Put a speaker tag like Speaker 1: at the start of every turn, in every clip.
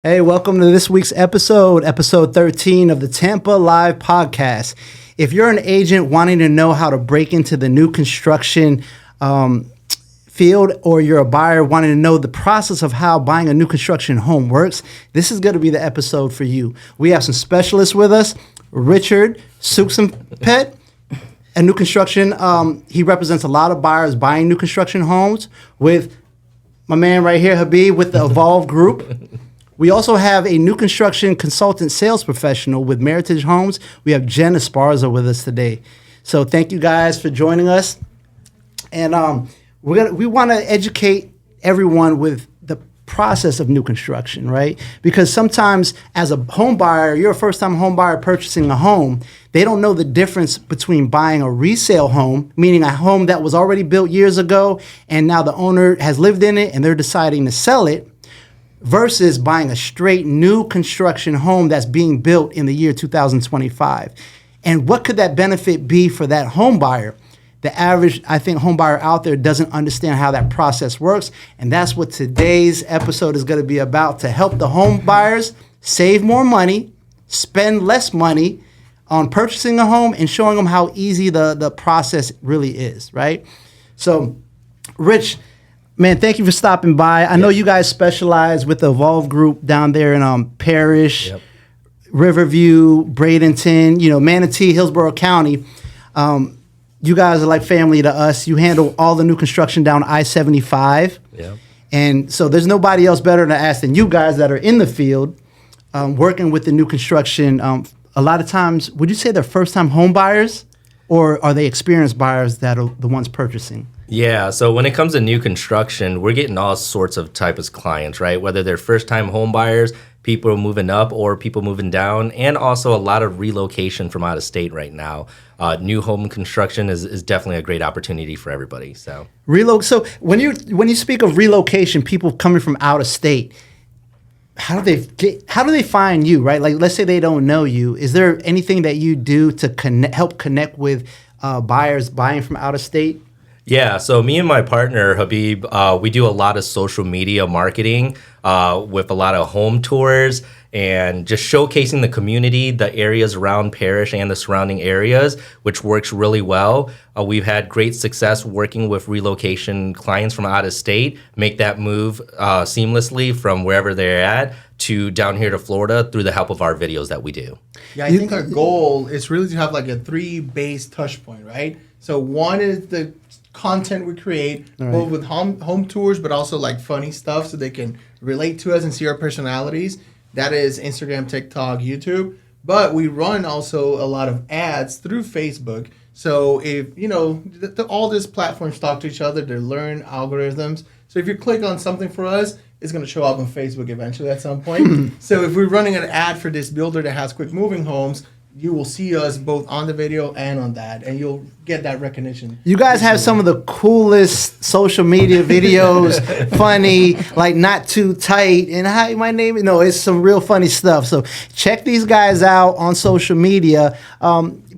Speaker 1: Hey, welcome to this week's episode 13 of the Tampa Live Podcast. If you're an agent wanting to know how to break into the new construction field, or you're a buyer wanting to know the process of how buying a new construction home works, this is going to be the episode for you. We have some specialists with us. Richard Souksengphet, a new construction. He represents a lot of buyers buying new construction homes, with my man right here, Habib, with the Evolve Group. We also have a new construction consultant sales professional with Meritage Homes. We have Jenn Esparza with us today. So thank you guys for joining us. And we want to educate everyone with the process of new construction, right? Because sometimes as a home buyer, you're a first-time home buyer purchasing a home, they don't know the difference between buying a resale home, meaning a home that was already built years ago and now the owner has lived in it and they're deciding to sell it, versus buying a straight new construction home that's being built in the year 2025. And what could that benefit be for that home buyer? The average, I think, home buyer out there doesn't understand how that process works. And that's what today's episode is going to be about, to help the home buyers save more money, spend less money on purchasing a home, and showing them how easy the process really is, right? So, Rich, man, thank you for stopping by. I know you guys specialize with the Evolve Group down there in Parrish, Riverview, Bradenton, Manatee, Hillsborough County. You guys are like family to us. You handle all the new construction down I-75. Yeah. And so there's nobody else better to ask than you guys that are in the field working with the new construction. A lot of times, would you say they're first-time home buyers, or are they experienced buyers that are the ones purchasing?
Speaker 2: Yeah, so when it comes to new construction, we're getting all sorts of types of clients, right? Whether they're first-time home buyers, people moving up, or people moving down, and also a lot of relocation from out of state right now. New home construction is definitely a great opportunity for everybody. So
Speaker 1: So when you speak of relocation, people coming from out of state, how do they find you, right? Like, let's say they don't know you. Is there anything that you do to help connect with buyers buying from out of state?
Speaker 2: Yeah, so me and my partner, Habib, we do a lot of social media marketing with a lot of home tours and just showcasing the community, the areas around Parrish and the surrounding areas, which works really well. We've had great success working with relocation clients from out of state, make that move seamlessly from wherever they're at to down here to Florida through the help of our videos that we do.
Speaker 3: Yeah, I think our goal is really to have like a 3-base touch point, right? So one is the content we create, both with home tours, but also like funny stuff so they can relate to us and see our personalities. That is Instagram, TikTok, YouTube. But we run also a lot of ads through Facebook. So if, all these platforms talk to each other, they learn algorithms. So if you click on something for us, it's going to show up on Facebook eventually at some point. So if we're running an ad for this builder that has quick moving homes, you will see us both on the video and on that, and you'll get that recognition.
Speaker 1: You guys have some of the coolest social media videos, funny, like not too tight, and hi, my name is, it's some real funny stuff. So check these guys out on social media.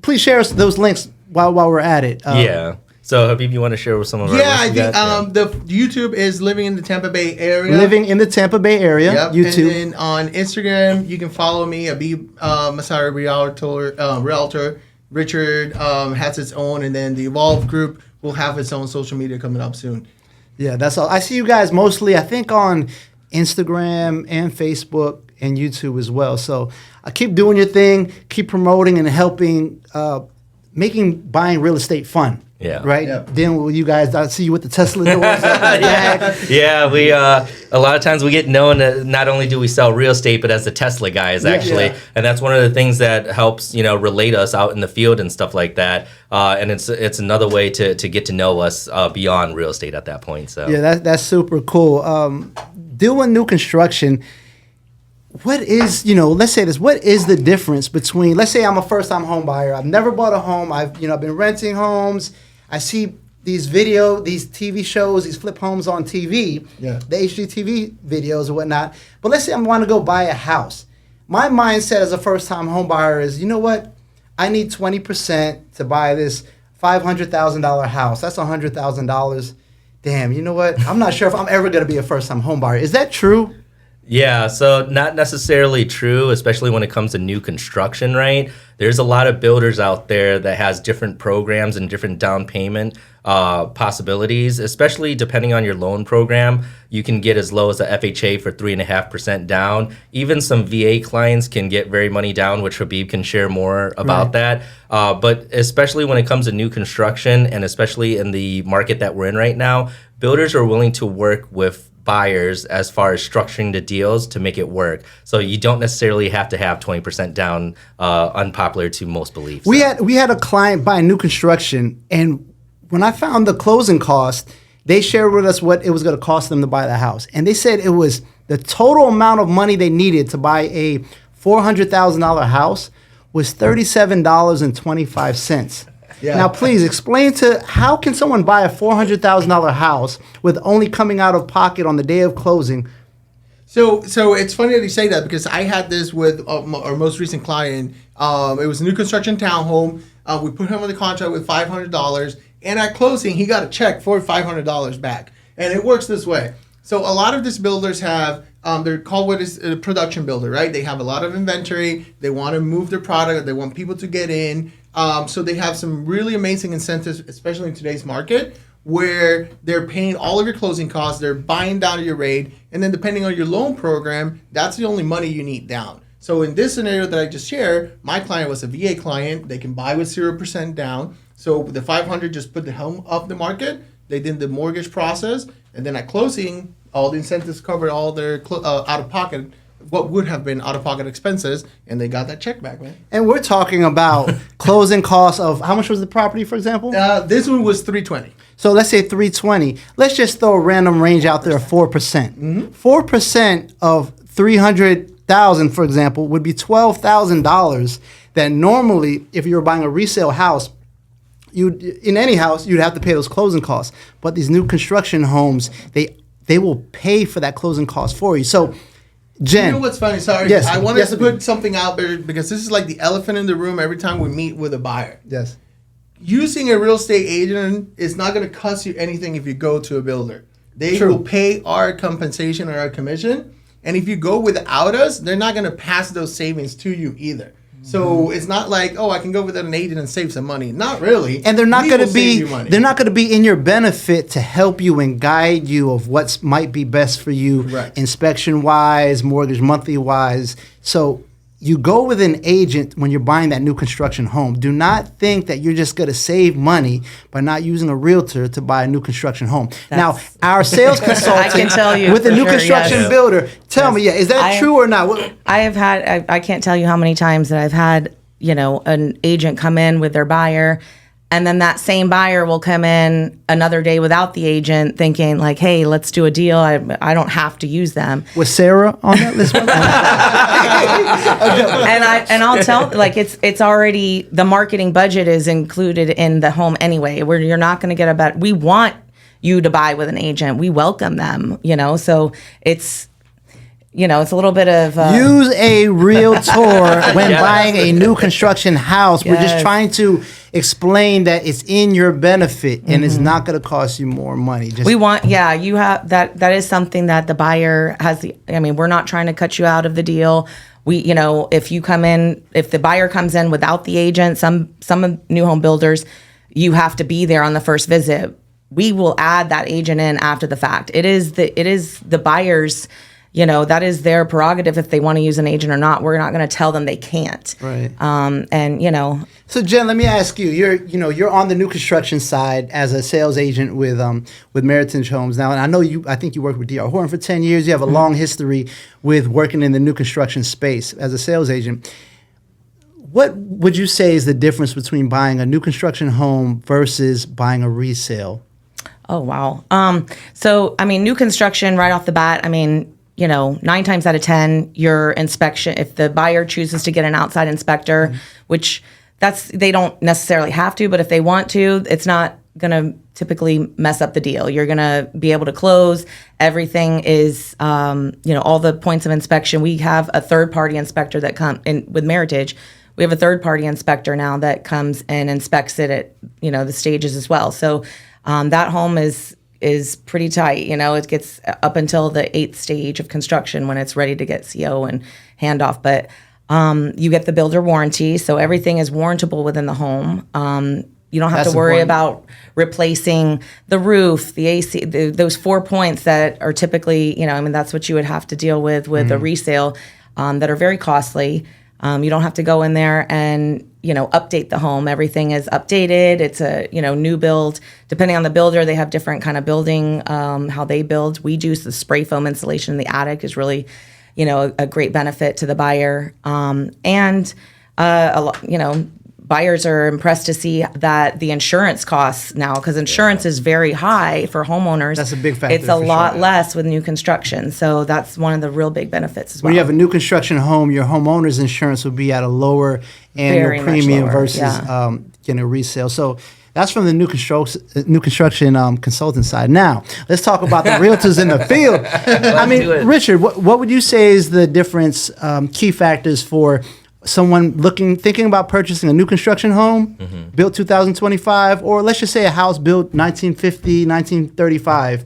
Speaker 1: Please share us those links while we're at it.
Speaker 2: Yeah. So, Habib, you want to share with some of our
Speaker 3: I think the YouTube is Living in the Tampa Bay Area.
Speaker 1: Living in the Tampa Bay Area,
Speaker 3: yep.
Speaker 1: YouTube.
Speaker 3: And then on Instagram, you can follow me, Habib Massari, Realtor. Richard has its own, and then the Evolve Group will have its own social media coming up soon.
Speaker 1: Yeah, that's all. I see you guys mostly, I think, on Instagram and Facebook and YouTube as well. So keep doing your thing, keep promoting and helping, making buying real estate fun.
Speaker 2: Yeah.
Speaker 1: Right.
Speaker 3: Yep.
Speaker 1: Then you guys, I see you with the Tesla doors.
Speaker 2: Yeah. We a lot of times we get known that not only do we sell real estate, but as the Tesla guys actually, and that's one of the things that helps relate us out in the field and stuff like that. And it's another way to get to know us beyond real estate at that point. So
Speaker 1: yeah, that's super cool. Doing new construction. What is, let's say this, what is the difference between, let's say I'm a first-time home buyer. I've never bought a home. I've been renting homes. I see these TV shows, these flip homes on TV, the HGTV videos or whatnot. But let's say I want to go buy a house. My mindset as a first-time home buyer is, you know what? I need 20% to buy this $500,000 house. That's $100,000. Damn, you know what? I'm not sure if I'm ever going to be a first-time home buyer. Is that true?
Speaker 2: Yeah, so not necessarily true, especially when it comes to new construction, right? There's a lot of builders out there that has different programs and different down payment possibilities, especially depending on your loan program. You can get as low as a FHA for 3.5% down. Even some VA clients can get very money down, which Habib can share more about that. But especially when it comes to new construction, and especially in the market that we're in right now, builders are willing to work with buyers as far as structuring the deals to make it work. So you don't necessarily have to have 20% down, unpopular to most beliefs.
Speaker 1: We had a client buy new construction, and when I found the closing cost, they shared with us what it was going to cost them to buy the house. And they said it was the total amount of money they needed to buy a $400,000 house was $37.25. Yeah. Now, please explain to how can someone buy a $400,000 house with only coming out of pocket on the day of closing?
Speaker 3: So it's funny that you say that, because I had this with our most recent client. It was a new construction townhome. We put him on the contract with $500, and at closing, he got a check for $500 back. And it works this way. So a lot of these builders have, they're called what is a production builder, right? They have a lot of inventory. They want to move their product. They want people to get in. So they have some really amazing incentives, especially in today's market, where they're paying all of your closing costs. They're buying down your rate. And then depending on your loan program, that's the only money you need down. So in this scenario that I just shared, my client was a VA client. They can buy with 0% down. So the 500 just put the home off the market. They did the mortgage process. And then at closing, all the incentives covered all their out-of-pocket, what would have been out-of-pocket expenses, and they got that check back, man.
Speaker 1: And we're talking about closing costs of, how much was the property, for example?
Speaker 3: This one was $320,000.
Speaker 1: So let's say $320,000. Let's just throw a random range out there of 4%. 4% of $300,000, for example, would be $12,000 that normally, if you were buying a resale house, in any house, you'd have to pay those closing costs. But these new construction homes, they will pay for that closing cost for you. So, Jen.
Speaker 3: You know what's funny? Sorry.
Speaker 1: Yes,
Speaker 3: I wanted to put something out there, because this is like the elephant in the room every time we meet with a buyer.
Speaker 1: Yes.
Speaker 3: Using a real estate agent is not going to cost you anything if you go to a builder. They will pay our compensation or our commission. And if you go without us, they're not going to pass those savings to you either. So it's not like, I can go without an agent and save some money. Not really.
Speaker 1: And they're not going to be in your benefit to help you and guide you of what might be best for you, inspection wise, mortgage monthly wise. So you go with an agent when you're buying that new construction home. Do not think that you're just going to save money by not using a realtor to buy a new construction home. Now, our sales consultant,
Speaker 4: I can tell you
Speaker 1: with a new construction builder, tell me, is that true or not?
Speaker 4: I can't tell you how many times that I've had, an agent come in with their buyer, and then that same buyer will come in another day without the agent, thinking like, "Hey, let's do a deal. I don't have to use them."
Speaker 1: Was Sarah on that list?
Speaker 4: and I'll tell, like, it's already, the marketing budget is included in the home anyway. Where you're not going to get a better. We want you to buy with an agent. We welcome them. So it's. It's a little bit of...
Speaker 1: Use a realtor when buying a new construction house. We're just trying to explain that it's in your benefit and it's not going to cost you more money.
Speaker 4: We want, you have, that is something that the buyer has we're not trying to cut you out of the deal. If the buyer comes in without the agent, some new home builders, you have to be there on the first visit. We will add that agent in after the fact. It is the buyer's, that is their prerogative if they want to use an agent or not. We're not going to tell them they can't.
Speaker 1: Right.
Speaker 4: So
Speaker 1: Jen, let me ask you. You're on the new construction side as a sales agent with Meritage Homes now, and I think you worked with D.R. Horton for 10 years. You have a long history with working in the new construction space as a sales agent. What would you say is the difference between buying a new construction home versus buying a resale?
Speaker 4: Oh, wow. New construction right off the bat, 9 times out of 10, your inspection, if the buyer chooses to get an outside inspector, which they don't necessarily have to, but if they want to, it's not going to typically mess up the deal. You're going to be able to close. Everything is, all the points of inspection. We have a third-party inspector that comes in with Meritage. We have a third-party inspector now that comes and inspects it at, the stages as well. So that home is is pretty tight. It gets up until the 8th stage of construction when it's ready to get CO and handoff. But you get the builder warranty, so everything is warrantable within the home. You don't have to worry about replacing the roof, the AC, those 4 points that are typically, that's what you would have to deal with a resale that are very costly. You don't have to go in there and, update the home. Everything is updated. It's a, new build. Depending on the builder, they have different kind of building, how they build. We do the spray foam insulation in the attic is really, a great benefit to the buyer. Buyers are impressed to see that the insurance costs now, because insurance is very high for homeowners.
Speaker 1: That's a big factor.
Speaker 4: It's a lot less with new construction. So that's one of the real big benefits as well.
Speaker 1: When you have a new construction home, your homeowner's insurance will be at a lower annual
Speaker 4: Very much
Speaker 1: premium
Speaker 4: lower,
Speaker 1: versus getting a resale. So that's from the new construction consultant side. Now, let's talk about the realtors in the field. I mean, Richard, what would you say is the difference, key factors for someone thinking about purchasing a new construction home, built 2025, or let's just say a house built 1950, 1935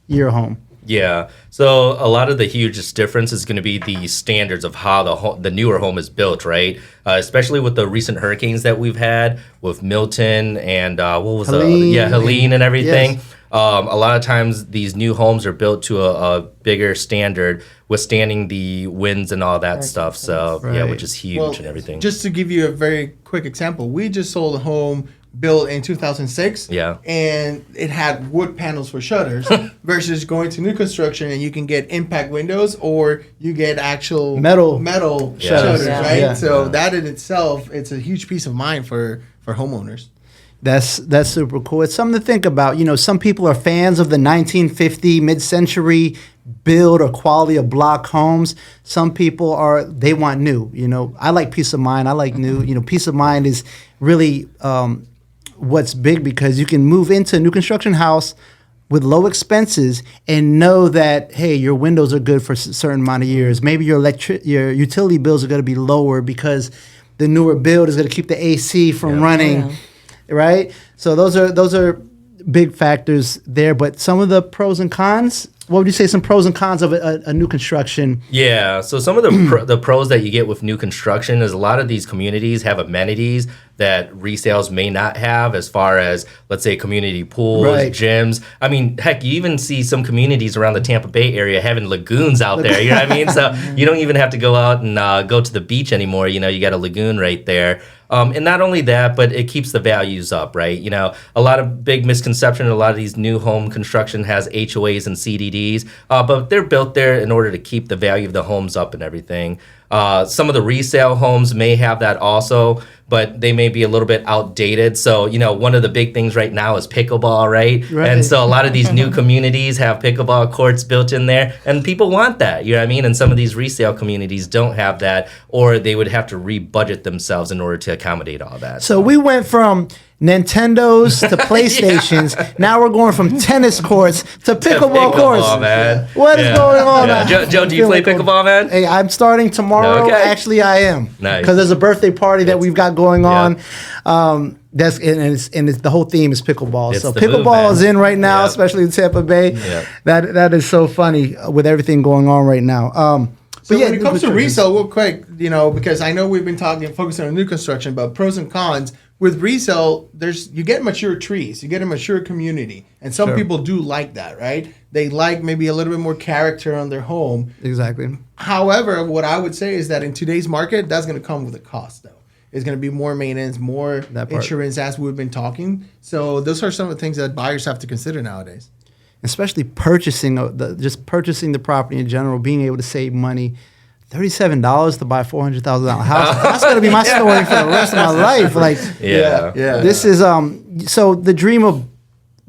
Speaker 1: year home?
Speaker 2: Yeah. So a lot of the hugest difference is going to be the standards of how the newer home is built, right? Especially with the recent hurricanes that we've had with Milton and Helene and everything. Yes. A lot of times these new homes are built to a bigger standard, withstanding the winds and all that stuff. So which is huge and everything.
Speaker 3: Just to give you a very quick example, we just sold a home built in 2006.
Speaker 2: Yeah.
Speaker 3: And it had wood panels for shutters versus going to new construction and you can get impact windows or you get actual metal shutters, right? Yeah. So that in itself, it's a huge peace of mind for homeowners.
Speaker 1: That's super cool. It's something to think about. Some people are fans of the 1950 mid-century build or quality of block homes. Some people they want new. I like peace of mind. I like new. Peace of mind is really what's big, because you can move into a new construction house with low expenses and know that, hey, your windows are good for a certain amount of years. Maybe your utility bills are going to be lower because the newer build is going to keep the AC from running. Yeah. Right? So those are big factors there. But some of the pros and cons, what would you say some pros and cons of a new construction?
Speaker 2: Yeah. So some of the pros that you get with new construction is a lot of these communities have amenities that resales may not have, as far as, let's say, community pools, gyms. I mean, heck, you even see some communities around the Tampa Bay area having lagoons out there. You know what I mean? So you don't even have to go out and go to the beach anymore. You got a lagoon right there. And not only that, but it keeps the values up, right? A lot of big misconception, a lot of these new home construction has HOAs and CDDs, but they're built there in order to keep the value of the homes up and everything. Some of the resale homes may have that also, but they may be a little bit outdated. So, one of the big things right now is pickleball, right? And so a lot of these new communities have pickleball courts built in there, and people want that, you know what I mean? And some of these resale communities don't have that, or they would have to rebudget themselves in order to accommodate all that.
Speaker 1: So we went from Nintendos to PlayStations. Now we're going from tennis courts to pickleball courts.
Speaker 2: Man.
Speaker 1: What is going on? Yeah.
Speaker 2: Joe, do you play pickleball, man?
Speaker 1: Hey, I'm starting tomorrow.
Speaker 2: Okay.
Speaker 1: Actually, I am.
Speaker 2: Nice.
Speaker 1: Because there's a birthday party that we've got going on. That's the whole theme is pickleball.
Speaker 2: It's
Speaker 1: so
Speaker 2: pickleball
Speaker 1: is in right now, especially in Tampa Bay. That is so funny with everything going on right now.
Speaker 3: So when it comes to resale, real quick, because I know we've been focusing on new construction, but pros and cons. With resale, you get mature trees, you get a mature community, and some people do like that, right? They like maybe a little bit more character on their home.
Speaker 1: Exactly.
Speaker 3: However, what I would say is that in today's market, that's going to come with a cost, though. It's going to be more maintenance, more insurance, as we've been talking. So those are some of the things that buyers have to consider nowadays.
Speaker 1: Especially purchasing the property in general, being able to save money. $37 to buy a $400,000 house. That's gonna be my story for the rest of my life. This is so the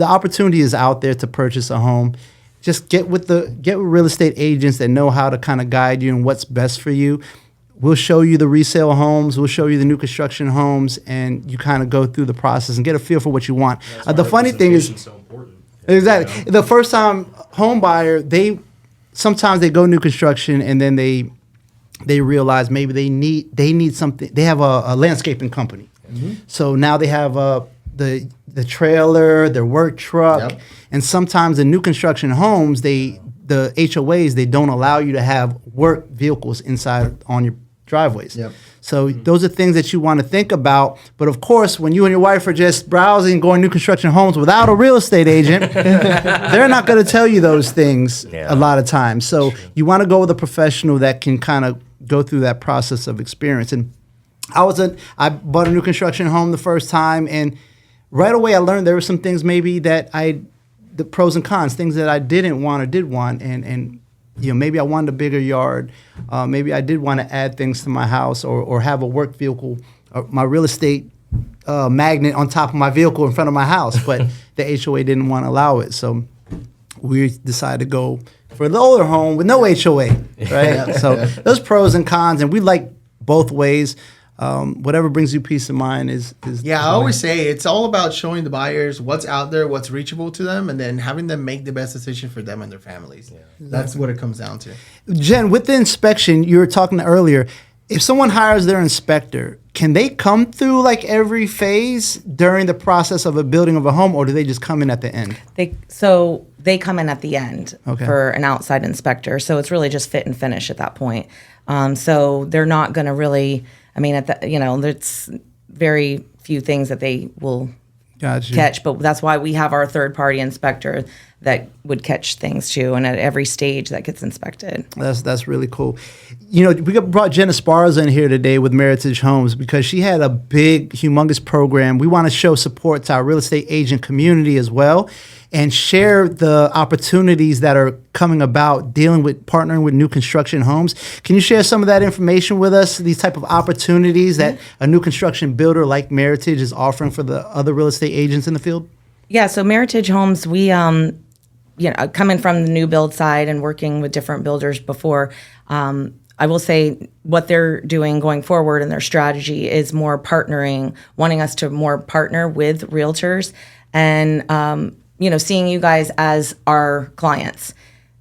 Speaker 1: opportunity is out there to purchase a home. Just get with real estate agents that know how to kind of guide you and what's best for you. We'll show you the resale homes. We'll show you the new construction homes, and you kind of go through the process and get a feel for what you want. The funny thing is,
Speaker 5: so important.
Speaker 1: Exactly, the first time home buyer, sometimes they go new construction and then they realize maybe they need something. They have a landscaping company, so now they have the the trailer, their work truck,
Speaker 3: Yep.
Speaker 1: and sometimes in new construction homes, the HOAs, they don't allow you to have work vehicles inside on your driveways.
Speaker 3: Yep.
Speaker 1: So those are things that you want to think about. But of course, when you and your wife are just browsing, going new construction homes without a real estate agent, they're not going to tell you those things a lot of times. So you want to go with a professional that can kind of go through that process of experience. And I bought a new construction home the first time, and right away I learned there were some things maybe that the pros and cons, things that I didn't want or did want, and maybe I wanted a bigger yard. Maybe I did want to add things to my house or have a work vehicle, or my real estate magnet on top of my vehicle in front of my house, but the HOA didn't want to allow it. So we decided to go for the older home with no HOA, right? So those pros and cons, and we like both ways. Whatever brings you peace of mind is
Speaker 3: I always say it's all about showing the buyers what's out there, what's reachable to them, and then having them make the best decision for them and their families. Yeah. That's what it comes down to.
Speaker 1: Jen, with the inspection, you were talking earlier, if someone hires their inspector, can they come through like every phase during the process of a building of a home, or do they just come in at the end?
Speaker 4: They come in at the end for an outside inspector. So it's really just fit and finish at that point. So they're not going to really, there's very few things that they will catch, but that's why we have our third party inspector that would catch things too, and at every stage that gets inspected.
Speaker 1: That's really cool. We brought Jenn Esparza in here today with Meritage Homes because she had a big, humongous program. We want to show support to our real estate agent community as well, and share the opportunities that are coming about partnering with new construction homes. Can you share some of that information with us, these type of opportunities that a new construction builder like Meritage is offering for the other real estate agents in the field? Yeah,
Speaker 4: so Meritage Homes, we, coming from the new build side and working with different builders before, I will say what they're doing going forward and their strategy is more partnering, wanting us to more partner with realtors and, seeing you guys as our clients.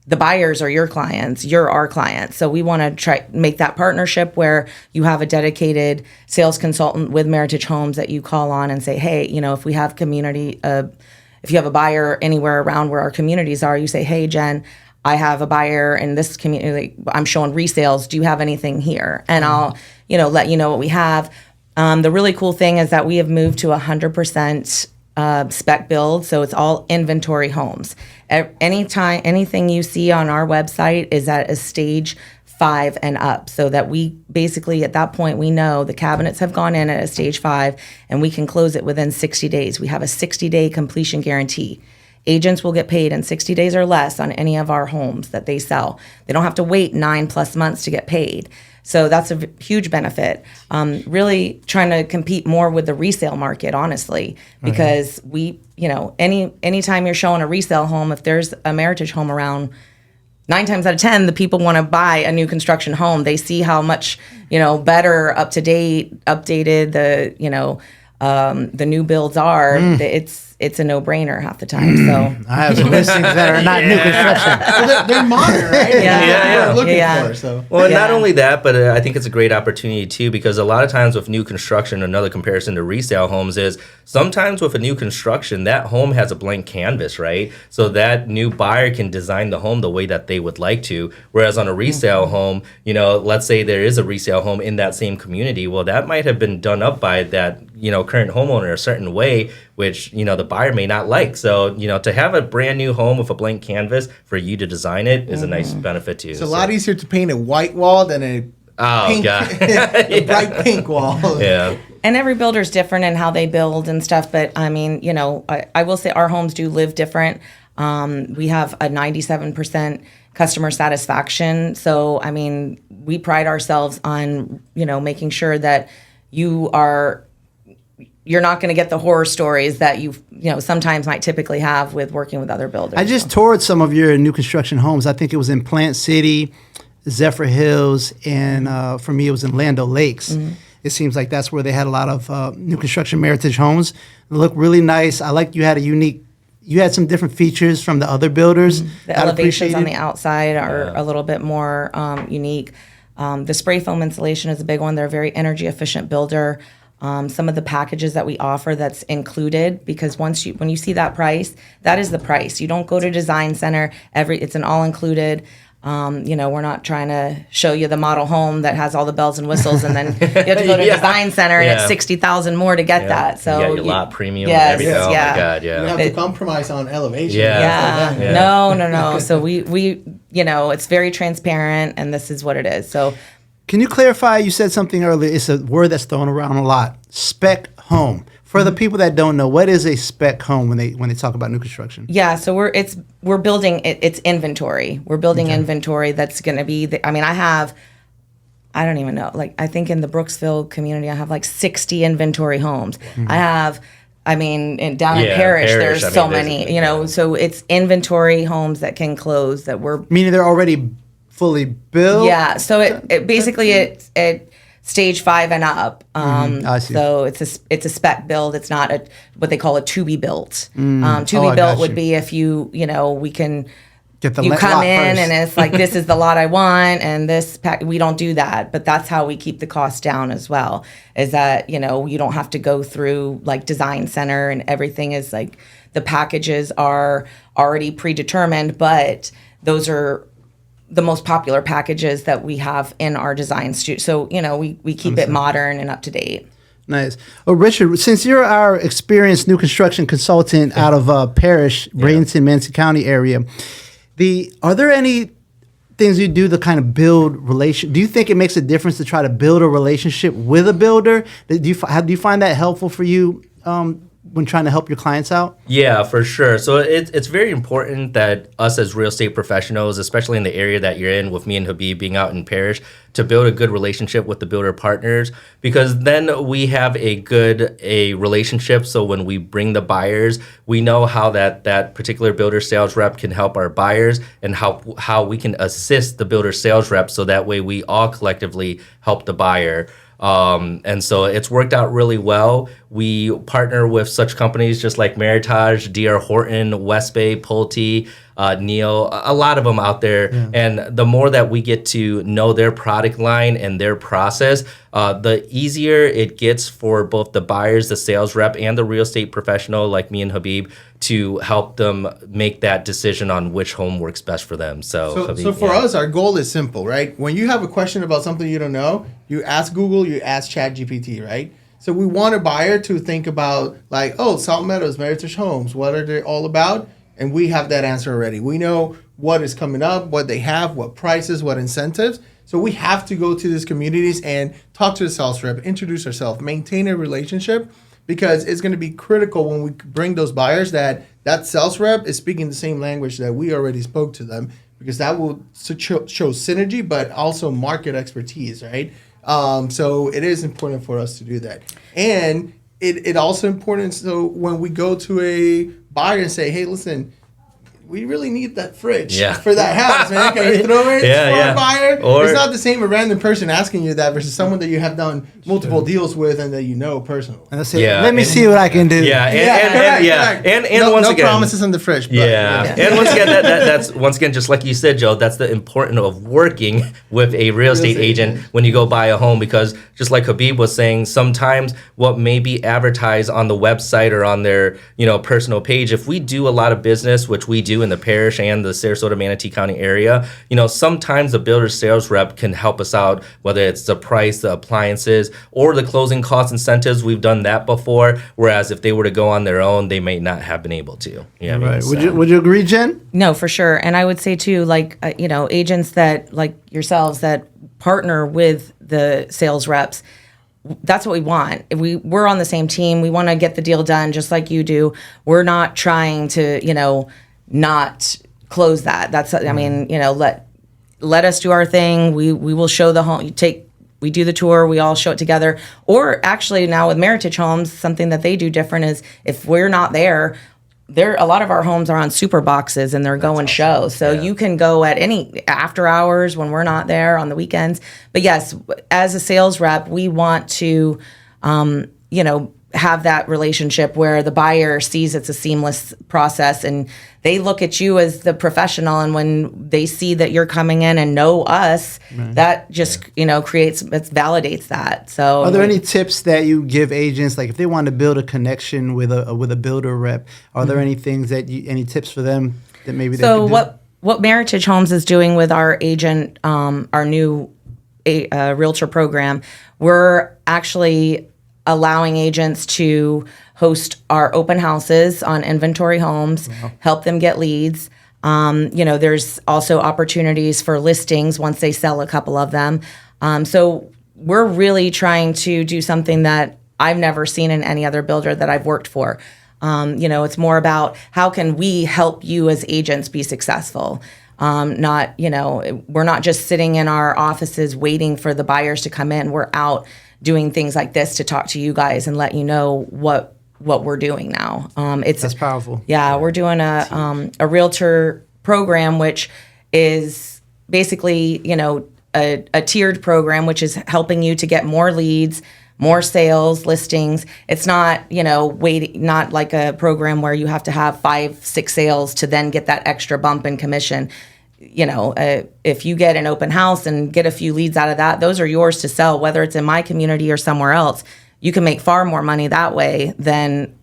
Speaker 4: The buyers are your clients, you're our clients. So we want to try make that partnership where you have a dedicated sales consultant with Meritage Homes that you call on and say, hey, if we have if you have a buyer anywhere around where our communities are, you say, hey, Jen, I have a buyer in this community. I'm showing resales. Do you have anything here? And I'll, let you know what we have. The really cool thing is that we have moved to 100% spec build, so it's all inventory homes. Anything you see on our website is at a stage 5 and up, so that we basically at that point we know the cabinets have gone in at a stage 5 and we can close it within 60 days. We have a 60-day completion guarantee. Agents will get paid in 60 days or less on any of our homes that they sell. They don't have to wait 9+ months to get paid. So that's a huge benefit. Really trying to compete more with the resale market, honestly, because we, anytime you're showing a resale home, if there's a Meritage home around, 9 times out of 10, the people want to buy a new construction home. They see how much, better, up to date, updated the new builds are. It's a no-brainer half the time. So
Speaker 1: I have some listings that are not new construction.
Speaker 3: Well, they're modern, right?
Speaker 4: Yeah.
Speaker 3: Looking for, so.
Speaker 2: Well, not only that, but I think it's a great opportunity too, because a lot of times with new construction, another comparison to resale homes is sometimes with a new construction, that home has a blank canvas, right? So that new buyer can design the home the way that they would like to. Whereas on a resale home, let's say there is a resale home in that same community. Well, that might have been done up by that, current homeowner a certain way, which, the buyer may not like. So, to have a brand new home with a blank canvas for you to design it is a nice benefit too.
Speaker 3: It's a lot easier to paint a white wall than a bright pink wall.
Speaker 2: Yeah.
Speaker 4: And every builder's different in how they build and stuff. But I mean, I will say our homes do live different. We have a 97% customer satisfaction. So, I mean, we pride ourselves on, making sure that you're not going to get the horror stories that you sometimes might typically have with working with other builders.
Speaker 1: I just toured some of your new construction homes. I think it was in Plant City, Zephyr Hills, and for me it was in Land O'Lakes. Mm-hmm. It seems like that's where they had a lot of new construction Meritage homes. They look really nice. I like you had some different features from the other builders.
Speaker 4: Mm-hmm. The elevations on the outside are a little bit more unique. The spray foam insulation is a big one. They're a very energy efficient builder. some of the packages that we offer that's included, because when you see that price, that is the price. You don't go to Design Center. It's an all included. We're not trying to show you the model home that has all the bells and whistles, and then you have to go to Design Center and it's $60,000 more to get that. So
Speaker 2: you got your lot premium and everything. Oh my God,
Speaker 3: You have to compromise on elevation.
Speaker 4: No. So we it's very transparent, and this is what it is. So
Speaker 1: can you clarify? You said something earlier. It's a word that's thrown around a lot. Spec home. For the people that don't know, what is a spec home when they talk about new construction?
Speaker 4: Yeah, so we're building it's inventory. We're building inventory that's going to be. I don't even know. Like I think in the Brooksville community, I have like 60 inventory homes. I have. Down in Parish, there's so many. So it's inventory homes that can close that we're
Speaker 1: meaning they're already fully built.
Speaker 4: Yeah. So it basically it stage 5 and up.
Speaker 1: I see.
Speaker 4: So it's a spec build. It's not what they call a to be built. To be built would be if we can
Speaker 1: get the
Speaker 4: you come in
Speaker 1: first.
Speaker 4: and it's like this is the lot I want, and this we don't do that, but that's how we keep the cost down as well. Is that you don't have to go through like Design Center and everything is like the packages are already predetermined, but those are the most popular packages that we have in our design studio. So, we keep it modern and up to date.
Speaker 1: Nice. Well, Richard, since you're our experienced new construction consultant out of Parish, Bradenton, Manatee County area, are there any things you do to kind of build relation? Do you think it makes a difference to try to build a relationship with a builder? Do you find that helpful for you when trying to help your clients out?
Speaker 2: Yeah, for sure. So it's very important that us as real estate professionals, especially in the area that you're in, with me and Habib being out in Parish, to build a good relationship with the builder partners, because then we have a relationship. So when we bring the buyers, we know how that particular builder sales rep can help our buyers, and how we can assist the builder sales rep, so that way we all collectively help the buyer. And so it's worked out really well. We partner with such companies just like Meritage, D.R. Horton, West Bay, Pulte, Neil, a lot of them out there. Yeah. And the more that we get to know their product line and their process, the easier it gets for both the buyers, the sales rep, and the real estate professional like me and Habib to help them make that decision on which home works best for them. So
Speaker 3: for us, our goal is simple, right? When you have a question about something you don't know, you ask Google, you ask ChatGPT, right? So we want a buyer to think about like, Salt Meadows, Meritage Homes, what are they all about? And we have that answer already. We know what is coming up, what they have, what prices, what incentives. So we have to go to these communities and talk to the sales rep, introduce ourselves, maintain a relationship, because it's going to be critical when we bring those buyers that sales rep is speaking the same language that we already spoke to them, because that will show synergy, but also market expertise, right? So it is important for us to do that. And it also important, so when we go to a buyer and say, hey, listen, we really need that fridge for that house, man. Can you throw it for a buyer? Or it's not the same a random person asking you that versus someone that you have done multiple deals with and that you know personally.
Speaker 1: And say, let me see what I can do.
Speaker 2: And once again,
Speaker 3: promises on the fridge. But,
Speaker 2: and once again, that's once again, just like you said, Joe, that's the importance of working with a real estate agent when you go buy a home, because just like Habib was saying, sometimes what may be advertised on the website or on their personal page, if we do a lot of business, which we do in the Parish and the Sarasota Manatee County area, sometimes the builder sales rep can help us out, whether it's the price, the appliances, or the closing cost incentives. We've done that before, whereas if they were to go on their own, they may not have been able to.
Speaker 1: Right. Would you agree, Jen?
Speaker 4: No, for sure. And I would say too, like agents that like yourselves that partner with the sales reps, that's what we want. We're on the same team. We want to get the deal done just like you do. We're not trying to not close that. That's let us do our thing. We will show the home. We do the tour. We all show it together. Or actually now with Meritage Homes, something that they do different is if we're not there, a lot of our homes are on super boxes and they're going shows. So you can go at any after hours when we're not there on the weekends. But yes, as a sales rep, we want to, have that relationship where the buyer sees it's a seamless process and they look at you as the professional, and when they see that you're coming in and know us, that just validates that. So
Speaker 1: are there any tips that you give agents, like if they want to build a connection with a builder rep, are there any things any tips for them that maybe they could do?
Speaker 4: What Meritage Homes is doing with our agent, our new realtor program, we're actually allowing agents to host our open houses on inventory homes, help them get leads. There's also opportunities for listings once they sell a couple of them. So we're really trying to do something that I've never seen in any other builder that I've worked for. It's more about how can we help you as agents be successful. We're not just sitting in our offices waiting for the buyers to come in. We're out doing things like this to talk to you guys and let you know what we're doing now. That's
Speaker 1: powerful.
Speaker 4: Yeah, we're doing a realtor program, which is basically, a tiered program, which is helping you to get more leads, more sales, listings. It's not, not like a program where you have to have 5-6 sales to then get that extra bump in commission. If you get an open house and get a few leads out of that, those are yours to sell, whether it's in my community or somewhere else. You can make far more money that way than,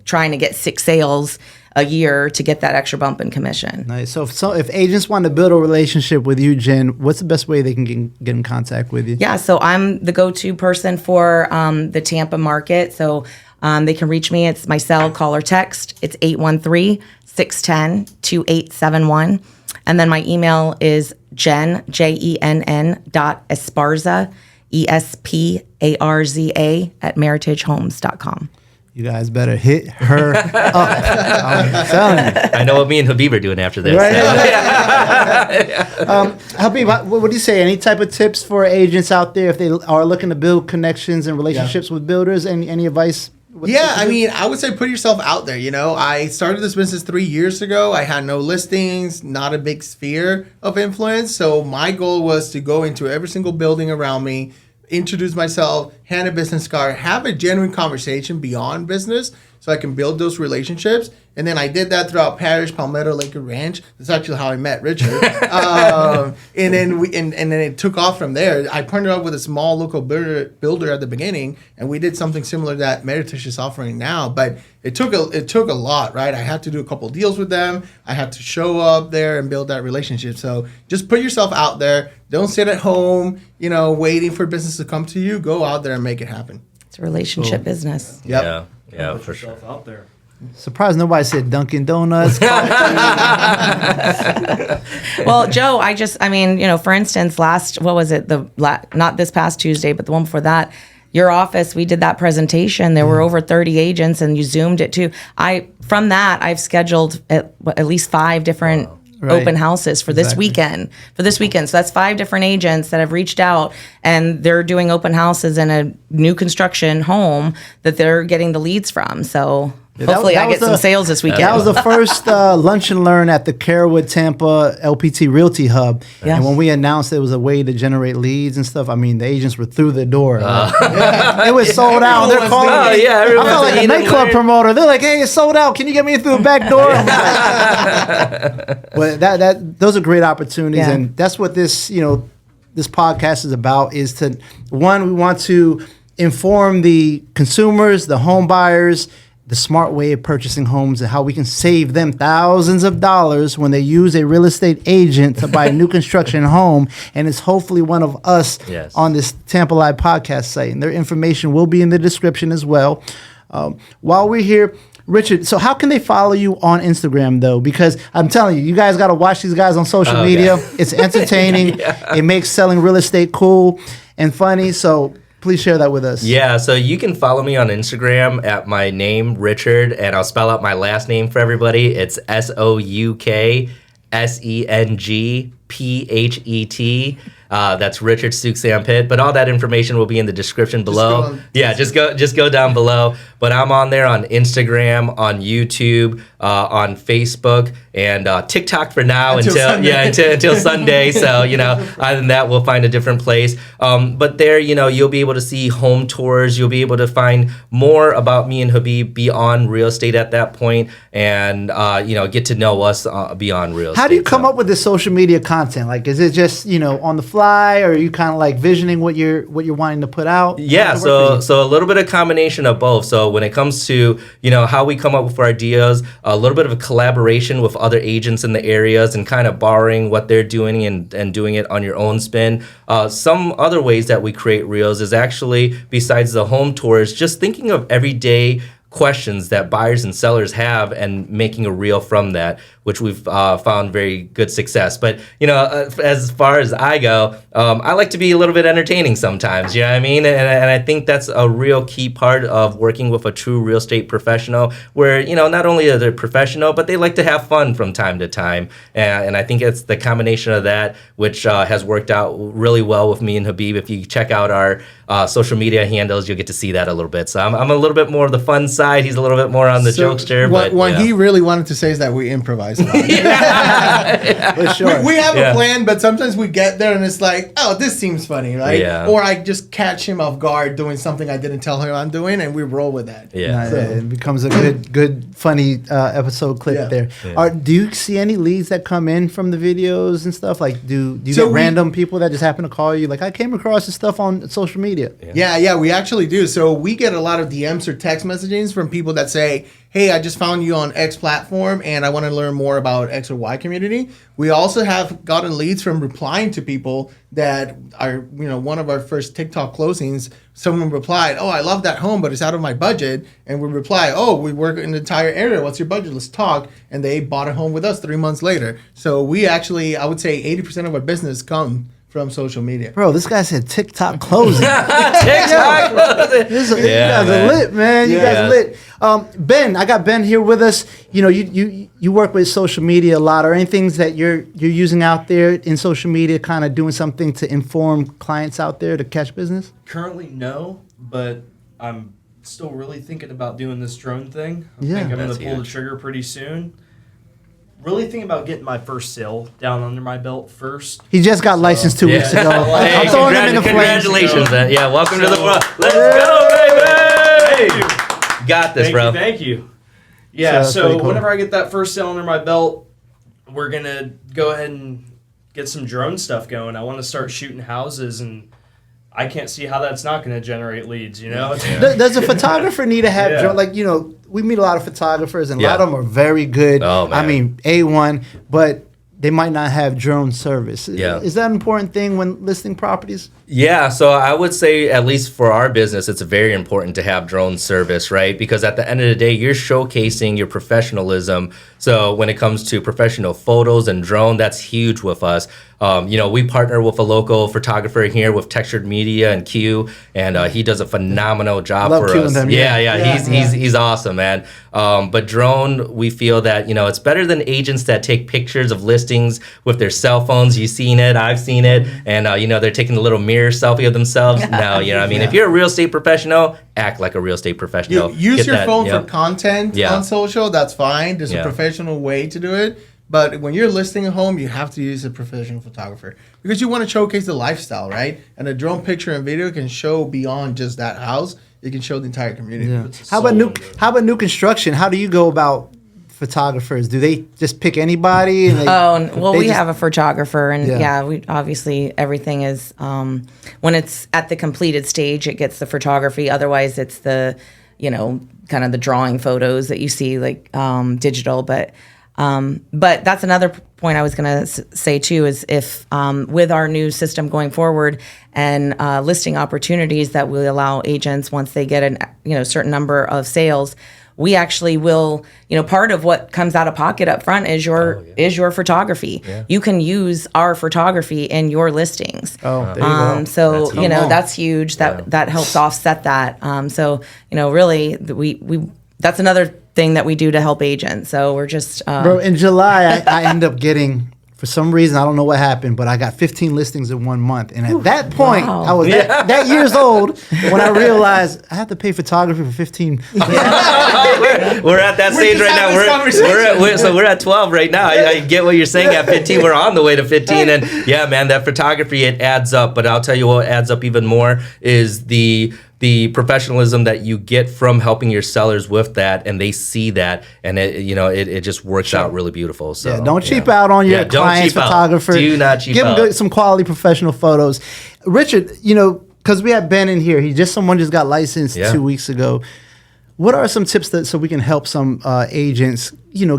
Speaker 4: trying to get 6 sales a year to get that extra bump in commission.
Speaker 1: Nice. So if agents want to build a relationship with you, Jenn, what's the best way they can get in contact with you?
Speaker 4: Yeah, so I'm the go-to person for the Tampa market. So they can reach me. It's my cell, call or text. It's 813-610-2871. And then my email is Jenn, JENN.Esparza, ESPARZA @meritagehomes.com.
Speaker 1: You guys better hit her up. I'm telling you.
Speaker 2: I know what me and Habib are doing after this.
Speaker 1: Right? Habib, what do you say? Any type of tips for agents out there if they are looking to build connections and relationships with builders? Any advice?
Speaker 3: I would say put yourself out there. I started this business 3 years ago. I had no listings, not a big sphere of influence. So my goal was to go into every single building around me, introduce myself, hand a business card, have a genuine conversation beyond business so I can build those relationships. And then I did that throughout Parish, Palmetto, Lakewood Ranch. That's actually how I met Richard. And then it took off from there. I partnered up with a small local builder at the beginning, and we did something similar that Meritage is offering now. But it took a lot, right? I had to do a couple deals with them. I had to show up there and build that relationship. So just put yourself out there. Don't sit at home, waiting for business to come to you. Go out there and make it happen.
Speaker 4: It's a relationship business.
Speaker 3: Yep.
Speaker 2: Yeah, for sure.
Speaker 5: Out there.
Speaker 1: Surprised nobody said Dunkin' Donuts.
Speaker 4: Well, Joe, for instance, not this past Tuesday, but the one before that, your office, we did that presentation. There were over 30 agents, and you Zoomed it too. From that, I've scheduled at least 5 different open houses for this weekend. So that's 5 different agents that have reached out, and they're doing open houses in a new construction home that they're getting the leads from. So hopefully I get some sales this weekend.
Speaker 1: That was the first lunch and learn at the Carewood Tampa LPT Realty Hub.
Speaker 4: Yes.
Speaker 1: And when we announced there was a way to generate leads and stuff, the agents were through the door. It was sold out. They're calling me. I felt like a nightclub promoter. They're like, hey, it's sold out. Can you get me through the back door? Well, those are great opportunities.
Speaker 4: Yeah.
Speaker 1: And that's what this podcast is about, is to, one, we want to inform the consumers, the home buyers, the smart way of purchasing homes and how we can save them thousands of dollars when they use a real estate agent to buy a new construction home. And it's hopefully one of us on this Tampa Live podcast site. And their information will be in the description as well. While we're here, Richard, so how can they follow you on Instagram, though? Because I'm telling you, you guys got to watch these guys on social media. It's entertaining. It makes selling real estate cool and funny. So please share that with us.
Speaker 2: Yeah, so you can follow me on Instagram at my name, Richard, and I'll spell out my last name for everybody. It's Souksengphet. That's Richard Souksengphet. But all that information will be in the description below. Just go down below. But I'm on there on Instagram, on YouTube, on Facebook, and TikTok for now until Sunday. So other than that, we'll find a different place. But there, you'll be able to see home tours. You'll be able to find more about me and Habib beyond real estate at that point, and get to know us beyond real estate.
Speaker 1: How do you come up with this social media content? Like, is it just on the fly, or are you kind of like visioning what you're wanting to put out?
Speaker 2: Yeah, so a little bit of combination of both. So when it comes to how we come up with our ideas, a little bit of a collaboration with other agents in the areas and kind of borrowing what they're doing and doing it on your own spin. Some other ways that we create reels is actually, besides the home tours, just thinking of everyday questions that buyers and sellers have and making a reel from that, which we've found very good success. But as far as I go, I like to be a little bit entertaining sometimes. You know what I mean? And I think that's a real key part of working with a true real estate professional, where not only are they professional, but they like to have fun from time to time. And I think it's the combination of that which has worked out really well with me and Habib. If you check out our social media handles, you'll get to see that a little bit. So I'm a little bit more of the fun side. He's a little bit more on the jokester.
Speaker 3: What he really wanted to say is that we improvise. For sure. We have a plan, but sometimes we get there and it's like, oh, this seems funny, right?
Speaker 2: Yeah.
Speaker 3: Or I just catch him off guard doing something I didn't tell him I'm doing, and we roll with that.
Speaker 2: Yeah.
Speaker 1: It becomes a good, funny episode clip there.
Speaker 2: Yeah.
Speaker 1: Do you see any leads that come in from the videos and stuff? Like, do you get random people that just happen to call you? Like, I came across this stuff on social media.
Speaker 3: Yeah, we actually do. So we get a lot of DMs or text messaging from people that say, hey, I just found you on X platform and I want to learn more about X or Y community. We also have gotten leads from replying to people that are, one of our first TikTok closings. Someone replied, oh, I love that home, but it's out of my budget. And we reply, oh, we work in the entire area. What's your budget? Let's talk. And they bought a home with us 3 months later. So we actually, I would say 80% of our business come from social media.
Speaker 1: Bro, this guy said TikTok closing.
Speaker 2: TikTok closing.
Speaker 1: You guys are lit, man. You guys are lit. Ben, I got Ben here with us. You work with social media a lot. Are any things that you're using out there in social media, kind of doing something to inform clients out there to catch business?
Speaker 5: Currently, no, but I'm still really thinking about doing this drone thing. I think I'm going to pull the trigger pretty soon. Really thinking about getting my first sale down under my belt first.
Speaker 1: He just got licensed 2 weeks ago.
Speaker 2: Hey,
Speaker 1: I'm throwing him in the
Speaker 2: congratulations, man. Yeah, welcome to the world. Let's go, baby! Got this, bro.
Speaker 5: Thank you. Yeah, so
Speaker 1: cool.
Speaker 5: Whenever I get that first sale under my belt, we're going to go ahead and get some drone stuff going. I want to start shooting houses, and I can't see how that's not going to generate leads,
Speaker 1: Does a photographer need to have drone? We meet a lot of photographers, and a lot of them are very good.
Speaker 2: Oh, man.
Speaker 1: I mean, A1, but they might not have drone service.
Speaker 2: Yeah.
Speaker 1: Is that an important thing when listing properties?
Speaker 2: Yeah, so I would say, at least for our business, it's very important to have drone service, right? Because at the end of the day, you're showcasing your professionalism. So when it comes to professional photos and drone, that's huge with us. We partner with a local photographer here with Textured Media and Q, and he does a phenomenal job for us.
Speaker 1: Them,
Speaker 2: he's awesome, man. But drone, we feel that it's better than agents that take pictures of listings with their cell phones. You've seen it, I've seen it, and they're taking the little mirror selfie of themselves. No, if you're a real estate professional, act like a real estate professional.
Speaker 3: Use your phone for content on social. That's fine. There's a professional way to do it. But when you're listing a home, you have to use a professional photographer because you want to showcase the lifestyle, right? And a drone picture and video can show beyond just that house. It can show the entire community.
Speaker 1: Yeah. How about new construction? How do you go about photographers? Do they just pick anybody? And
Speaker 4: we have a photographer, and we obviously everything is when it's at the completed stage, it gets the photography. Otherwise, it's the kind of the drawing photos that you see digital, but that's another point I was going to say too, is if with our new system going forward and listing opportunities that will allow agents, once they get a certain number of sales, we actually will, part of what comes out of pocket up front is your photography. Yeah. You can use our photography in your listings.
Speaker 1: Oh, there you go.
Speaker 4: So, that's huge. That helps offset that. Really we that's another thing that we do to help agents. So we're just
Speaker 1: bro, in July I end up getting For some reason, I don't know what happened, but I got 15 listings in 1 month. And at that point, I was that years old when I realized I have to pay photography for 15.
Speaker 2: We're at that stage right now. We're at 12 right now. I get what you're saying. At 15, we're on the way to 15. And yeah, man, that photography, it adds up. But I'll tell you what adds up even more is the professionalism that you get from helping your sellers with that, and they see that, and it just works out really beautiful. So
Speaker 1: don't cheap out on your clients, photographer.
Speaker 2: Do not cheap out.
Speaker 1: Give them some quality professional photos. Richard, because we have Ben in here, someone just got licensed 2 weeks ago. What are some tips so we can help some agents,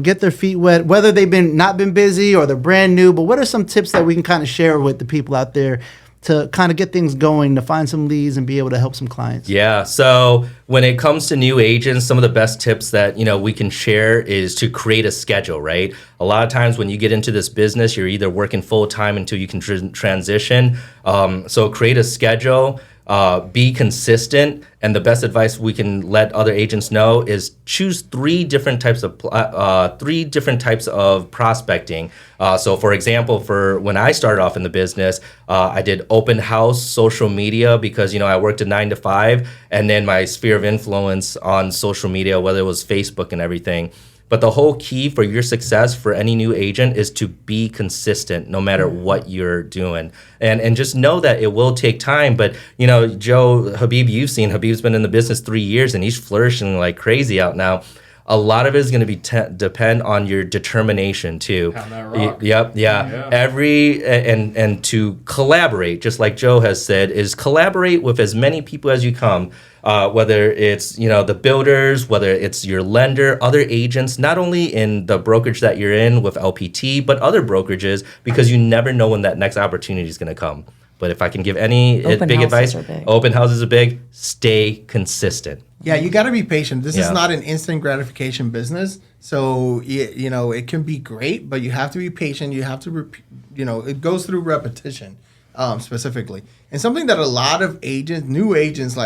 Speaker 1: get their feet wet, whether they've not been busy or they're brand new? But what are some tips that we can kind of share with the people out there to kind of get things going, to find some leads and be able to help some clients?
Speaker 2: Yeah. So when it comes to new agents, some of the best tips that, we can share is to create a schedule, right? A lot of times when you get into this business, you're either working full time until you can transition. So create a schedule. Be consistent, and the best advice we can let other agents know is choose three different types of prospecting. So, for example, for when I started off in the business, I did open house, social media, because I worked a 9 to 5, and then my sphere of influence on social media, whether it was Facebook and everything. But the whole key for your success for any new agent is to be consistent no matter what you're doing. And just know that it will take time. But, Joe, Habib, you've seen Habib's been in the business 3 years and he's flourishing like crazy out now. A lot of it is going to be depend on your determination too.
Speaker 5: Pound that rock.
Speaker 2: Yep. And to collaborate, just like Joe has said, is collaborate with as many people as you come. Whether it's the builders, whether it's your lender, other agents, not only in the brokerage that you're in with LPT, but other brokerages, because you never know when that next opportunity is going to come. But if I can give any big advice, open houses are big. Stay consistent.
Speaker 3: Yeah, you got to be patient. This is not an instant gratification business. So, it can be great, but you have to be patient. You have to, it goes through repetition specifically. And something that a lot of new agents,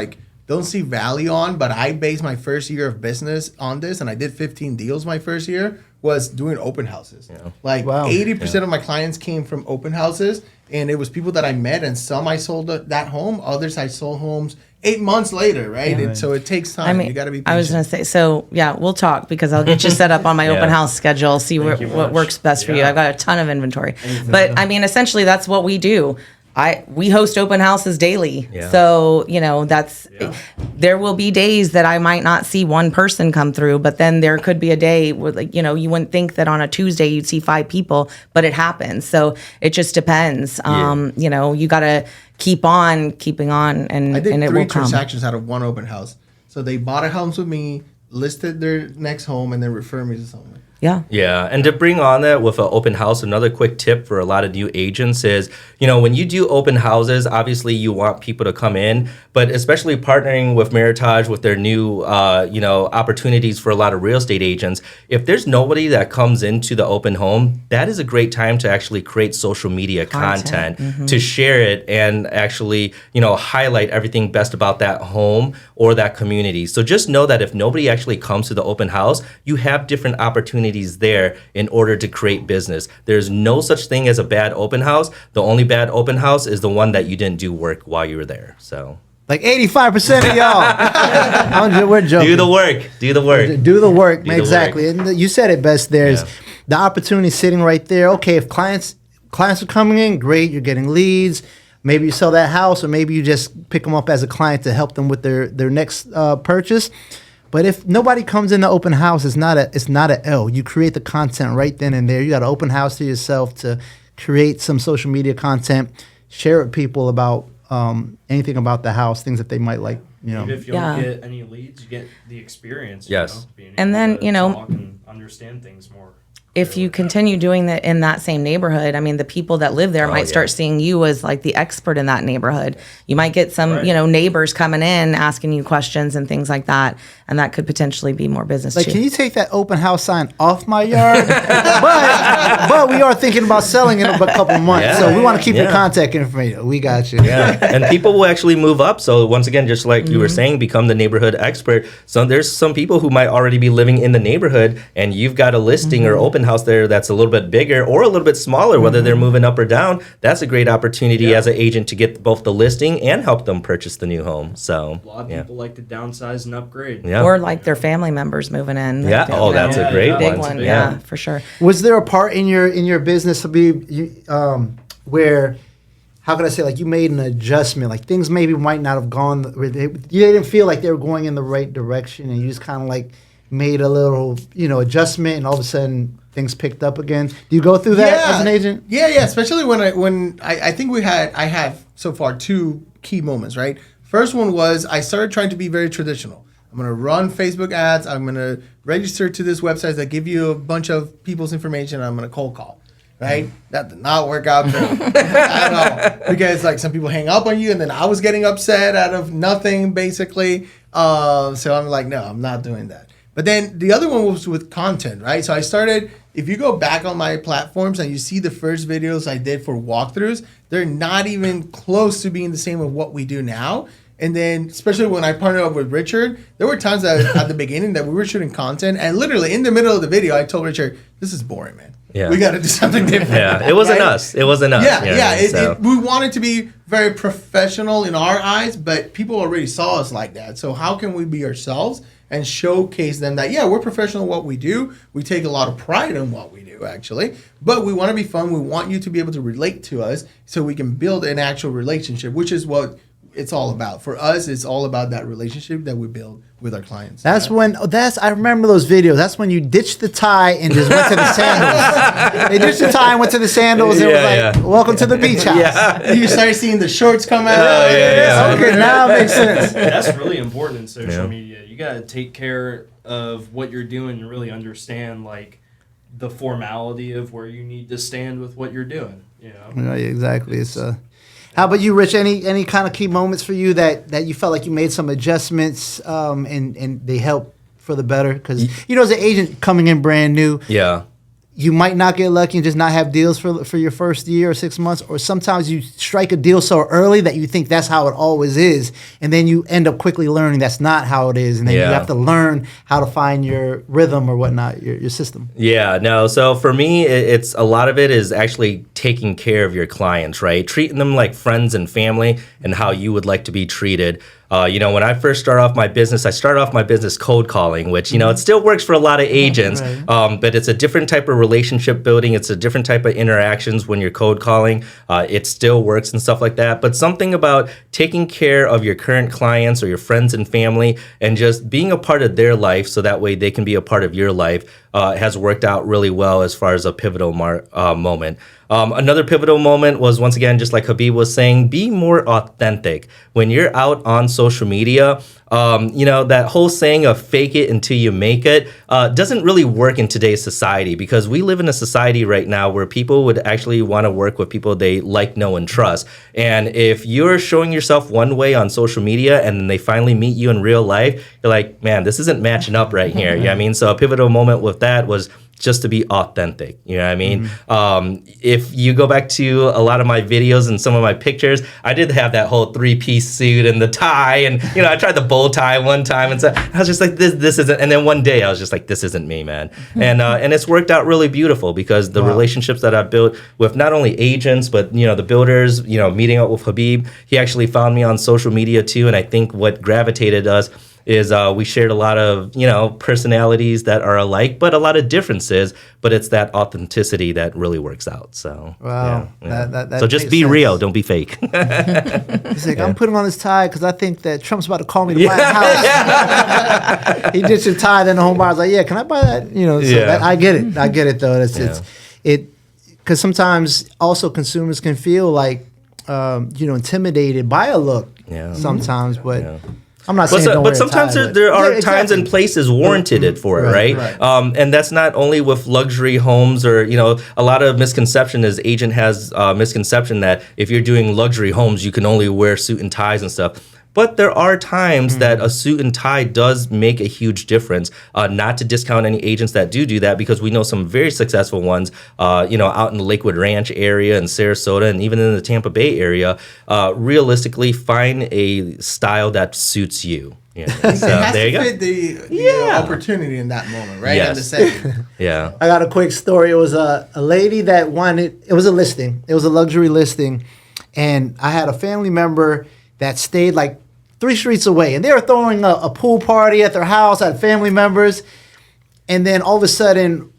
Speaker 3: don't see value on, but I based my first year of business on this, and I did 15 deals my first year, was doing open houses. Yeah. 80% of my clients came from open houses, and it was people that I met, and some I sold that home, others I sold homes 8 months later, right?
Speaker 1: Yeah.
Speaker 3: So it takes time. You got to be patient.
Speaker 4: I was going to say, we'll talk, because I'll get you set up on my open house schedule, see what works best for you. I've got a ton of inventory. But, essentially, that's what we do. We host open houses daily. Yeah. So, there will be days that I might not see one person come through, but then there could be a day where, you wouldn't think that on a Tuesday you'd see 5 people, but it happens. So it just depends. You got to keep on keeping on, and
Speaker 3: I did
Speaker 4: and it
Speaker 3: 3
Speaker 4: will come.
Speaker 3: transactions out of one open house. So they bought a house with me, listed their next home, and then referred me to someone.
Speaker 4: Yeah.
Speaker 2: Yeah. And to bring on that with an open house, another quick tip for a lot of new agents is, when you do open houses, obviously you want people to come in, but especially partnering with Meritage with their new, opportunities for a lot of real estate agents. If there's nobody that comes into the open home, that is a great time to actually create social media content to share it and actually, highlight everything best about that home or that community. So just know that if nobody actually comes to the open house, you have different opportunities there in order to create business. There's no such thing as a bad open house. The only bad open house is the one that you didn't do work while you were there. So
Speaker 1: 85% of y'all. We're joking.
Speaker 2: Do the work. Do the work.
Speaker 1: Exactly. And you said it best. There's the opportunity sitting right there. Okay, if clients are coming in, great. You're getting leads. Maybe you sell that house, or maybe you just pick them up as a client to help them with their next purchase. But if nobody comes in the open house, it's not a L. You create the content right then and there. You got an open house to yourself to create some social media content, share with people about anything about the house, things that they might like.
Speaker 5: Even if you don't get any leads, you get the experience.
Speaker 2: Yes.
Speaker 4: And then
Speaker 5: talk and understand things more.
Speaker 4: If you continue doing that in that same neighborhood, the people that live there might start seeing you as the expert in that neighborhood. You might get some, neighbors coming in asking you questions and things like that, and that could potentially be more business.
Speaker 1: Can you take that open house sign off my yard? but we are thinking about selling in a couple of months, so we want to keep your contact information. We got you.
Speaker 2: Yeah, and people will actually move up. So once again, just like like you were saying, become the neighborhood expert. So there's some people who might already be living in the neighborhood, and you've got a listing or open house there that's a little bit bigger or a little bit smaller, whether they're moving up or down. That's a great opportunity as an agent to get both the listing and help them purchase the new home. So
Speaker 5: a lot of people like to downsize and upgrade.
Speaker 4: Or like their family members moving in.
Speaker 2: Yeah. Oh, that's a great
Speaker 4: big
Speaker 2: one.
Speaker 4: one. Yeah, for sure.
Speaker 1: Was there a part in your business, Habib, where, how could I say, like you made an adjustment, like things maybe might not have gone, you didn't feel like they were going in the right direction, and you just kind of like made a little, adjustment, and all of a sudden things picked up again? Do you go through that as an agent?
Speaker 3: Yeah. Especially when I think I have so far two key moments, right? First one was I started trying to be very traditional. I'm going to run Facebook ads. I'm going to register to this website that give you a bunch of people's information. And I'm going to cold call, right? That did not work out at all, because like some people hang up on you, and then I was getting upset out of nothing, basically. So I'm like, no, I'm not doing that. But then the other one was with content, right? So I started, if you go back on my platforms and you see the first videos I did for walkthroughs, they're not even close to being the same of what we do now. And then, especially when I partnered up with Richard, there were times that at the beginning that we were shooting content, and literally in the middle of the video, I told Richard, "This is boring, man.
Speaker 2: Yeah.
Speaker 3: We got to do something different."
Speaker 2: Yeah, it wasn't us. It wasn't us.
Speaker 3: Yeah. We wanted to be very professional in our eyes, but people already saw us like that. So how can we be ourselves and showcase them that, we're professional in what we do. We take a lot of pride in what we do, actually. But we want to be fun. We want you to be able to relate to us so we can build an actual relationship, which is what it's all about. For us, it's all about that relationship that we build with our clients.
Speaker 1: I remember those videos. That's when you ditched the tie and just went to the sandals. They ditched the tie and went to the sandals, and it was like, welcome to the beach house.
Speaker 3: Yeah. You started seeing the shorts come out.
Speaker 1: Okay, now it makes sense.
Speaker 5: That's really important in social media. You got to take care of what you're doing and really understand like the formality of where you need to stand with what you're doing.
Speaker 1: Right, exactly. How about you, Rich? Any kind of key moments for you that you felt like you made some adjustments and they helped for the better? Because as an agent coming in brand new, you might not get lucky and just not have deals for your first year or 6 months, or sometimes you strike a deal so early that you think that's how it always is, and then you end up quickly learning that's not how it is, and then you have to learn how to find your rhythm or whatnot, your system.
Speaker 2: Yeah, no. So for me, it's a lot of it is actually taking care of your clients, right? Treating them like friends and family, and how you would like to be treated. When I first started off my business, I started off my business cold calling, which, it still works for a lot of agents, but it's a different type of relationship building. It's a different type of interactions when you're cold calling. It still works and stuff like that. But something about taking care of your current clients or your friends and family and just being a part of their life so that way they can be a part of your life has worked out really well as far as a pivotal moment. Another pivotal moment was, once again, just like Habib was saying, be more authentic. When you're out on social media, that whole saying of fake it until you make it doesn't really work in today's society, because we live in a society right now where people would actually want to work with people they like, know, and trust. And if you're showing yourself one way on social media and then they finally meet you in real life, you're like, man, this isn't matching up right here. You know what I mean? So a pivotal moment with that was just to be authentic. You know what I mean? If you go back to a lot of my videos and some of my pictures, I did have that whole 3-piece suit and the tie, and I tried the bow tie one time, and so I was just like, this isn't. And then one day I was just like, this isn't me, man. And it's worked out really beautiful, because the relationships that I've built with not only agents but the builders, meeting up with Habib, he actually found me on social media too, and I think what gravitated us is we shared a lot of, personalities that are alike, but a lot of differences, but it's that authenticity that really works out. So,
Speaker 1: wow.
Speaker 2: That so just be real, don't be fake.
Speaker 1: He's like, I'm putting on this tie because I think that Trump's about to call me to buy a house. He ditched his tie, then the home buyer's like, can I buy that? I get it though. It's because sometimes also consumers can feel like, intimidated by a look sometimes, but... Yeah. I'm not saying
Speaker 2: but sometimes there are times and places warranted for it, right? And that's not only with luxury homes, or a lot of misconception is agent has misconception that if you're doing luxury homes, you can only wear suit and ties and stuff. But there are times that a suit and tie does make a huge difference. Not to discount any agents that do that, because we know some very successful ones, out in the Lakewood Ranch area and Sarasota and even in the Tampa Bay area. Realistically, find a style that suits you. Yeah. So
Speaker 3: it has
Speaker 2: there you
Speaker 3: to
Speaker 2: go.
Speaker 3: fit the opportunity in that moment, right?
Speaker 2: Yes.
Speaker 3: And the setting.
Speaker 2: Yeah.
Speaker 1: I got a quick story. It was a lady that wanted, it was a listing. It was a luxury listing. And I had a family member that stayed like 3 streets away. And they were throwing a pool party at their house. I had family members. And then all of a sudden,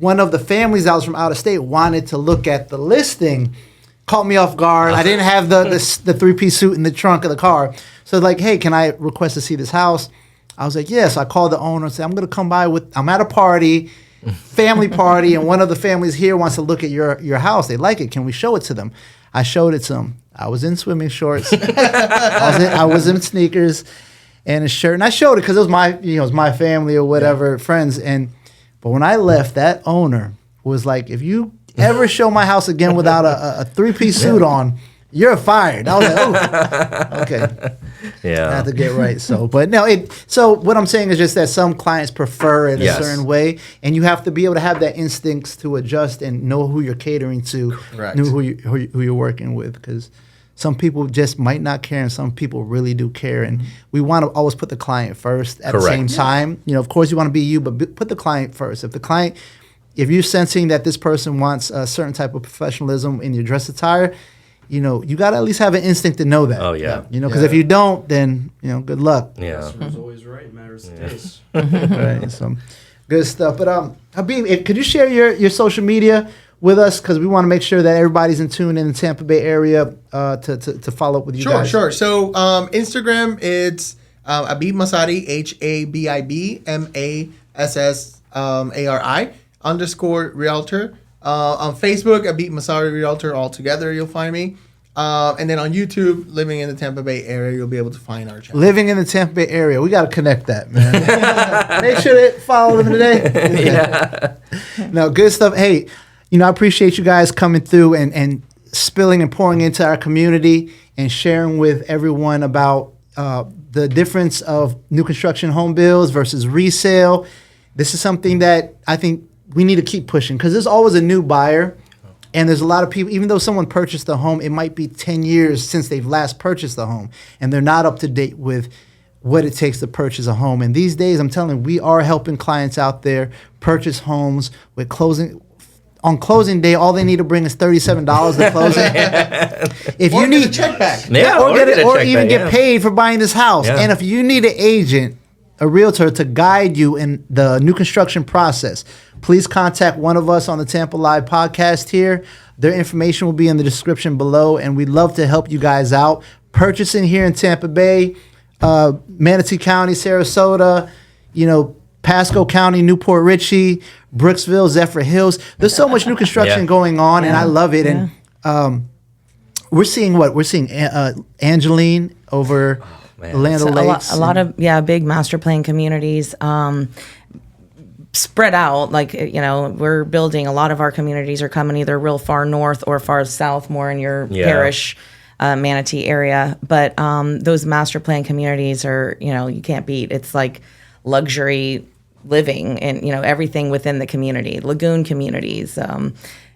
Speaker 1: one of the families that was from out of state wanted to look at the listing. Caught me off guard. I didn't have the 3-piece suit in the trunk of the car. So like, hey, can I request to see this house? I was like, yes. I called the owner and said, I'm going to come by I'm at a party, family party, and one of the families here wants to look at your house. They like it. Can we show it to them? I showed it to them. I was in swimming shorts. I was in sneakers and a shirt. And I showed it because it was my family or whatever, friends. But when I left, that owner was like, if you ever show my house again without a 3-piece suit on, you're fired. I was like, oh, okay.
Speaker 2: Yeah.
Speaker 1: I have to get right. So what I'm saying is just that some clients prefer it a certain way, and you have to be able to have that instincts to adjust and know who you're catering to,
Speaker 3: Correct.
Speaker 1: know who you're working with, because some people just might not care, and some people really do care, and we want to always put the client first at the same time. Of course, you want to be you, but put the client first. If you're sensing that this person wants a certain type of professionalism in your dress attire, you got to at least have an instinct to know that.
Speaker 2: Oh, yeah.
Speaker 1: Because if you don't, then, good luck.
Speaker 2: Yeah.
Speaker 5: Customer's always right. It matters the taste.
Speaker 1: Right. So, good stuff. But, Habib, could you share your social media with us? Because we want to make sure that everybody's in tune in the Tampa Bay area to follow up with you guys.
Speaker 3: Sure. So, Instagram, it's Habib Massari, HABIB MASSARI _ realtor. On Facebook, Habib Massari Realtor, all together, you'll find me. And then on YouTube, living in the Tampa Bay area, you'll be able to find our channel.
Speaker 1: Living in the Tampa Bay area. We got to connect that, man. Make sure to follow them today.
Speaker 2: Yeah.
Speaker 1: No, good stuff. Hey, I appreciate you guys coming through and spilling and pouring into our community and sharing with everyone about the difference of new construction home builds versus resale. This is something that I think we need to keep pushing, because there's always a new buyer, and there's a lot of people, even though someone purchased a home, it might be 10 years since they've last purchased a home, and they're not up to date with what it takes to purchase a home. And these days, I'm telling you, we are helping clients out there purchase homes with closing. On closing day, all they need to bring is $37 to close it. If
Speaker 3: Or
Speaker 1: you
Speaker 3: get
Speaker 1: need
Speaker 3: a check back.
Speaker 2: Yeah,
Speaker 1: or even get paid for buying this house.
Speaker 2: Yeah.
Speaker 1: And if you need an agent, a realtor, to guide you in the new construction process, please contact one of us on the Tampa Live podcast here. Their information will be in the description below, and we'd love to help you guys out purchasing here in Tampa Bay, Manatee County, Sarasota, Pasco County, Newport Richey, Brooksville, Zephyr Hills. There's so much new construction going on, and I love it.
Speaker 4: Yeah.
Speaker 1: And we're seeing Angeline over Land O'Lakes.
Speaker 4: A lot of big master plan communities spread out. Like, we're building, a lot of our communities are coming either real far north or far south, more in your parish, Manatee area. But those master plan communities are, you can't beat. It's like luxury living and, everything within the community, lagoon communities.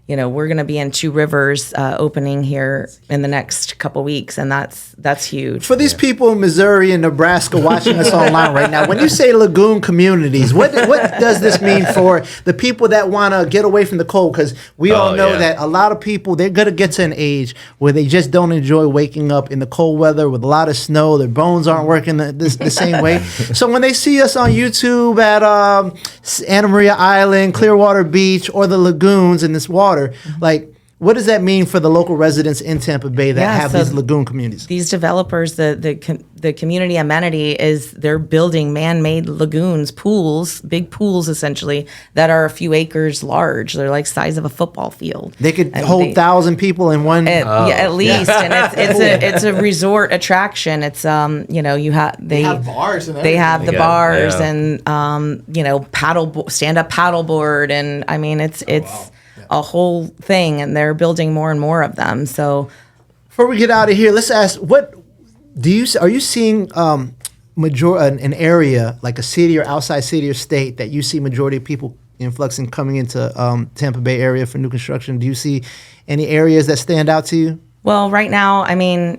Speaker 4: We're going to be in Two Rivers opening here in the next couple weeks, and that's huge.
Speaker 1: For these people in Missouri and Nebraska watching us online right now, when you say lagoon communities, what does this mean for the people that want to get away from the cold? Because we all know that a lot of people, they're going to get to an age where they just don't enjoy waking up in the cold weather with a lot of snow. Their bones aren't working the same way. So when they see us on YouTube at Anna Maria Island, Clearwater Beach, or the lagoons in this water, like, what does that mean for the local residents in Tampa Bay that have these lagoon communities?
Speaker 4: These developers, the community amenity is they're building man-made lagoons, pools, big pools essentially, that are a few acres large. They're like size of a football field.
Speaker 1: They could hold 1,000 people in one.
Speaker 4: At least, and it's a resort attraction. It's they have
Speaker 3: bars and everything.
Speaker 4: They have the bars and stand-up paddleboard, and I mean it's a whole thing, and they're building more and more of them. So
Speaker 1: before we get out of here, let's ask, what Are you seeing an area like a city or outside city or state that you see majority of people influxing coming into Tampa Bay area for new construction? Do you see any areas that stand out to you?
Speaker 4: Well, right now, I mean,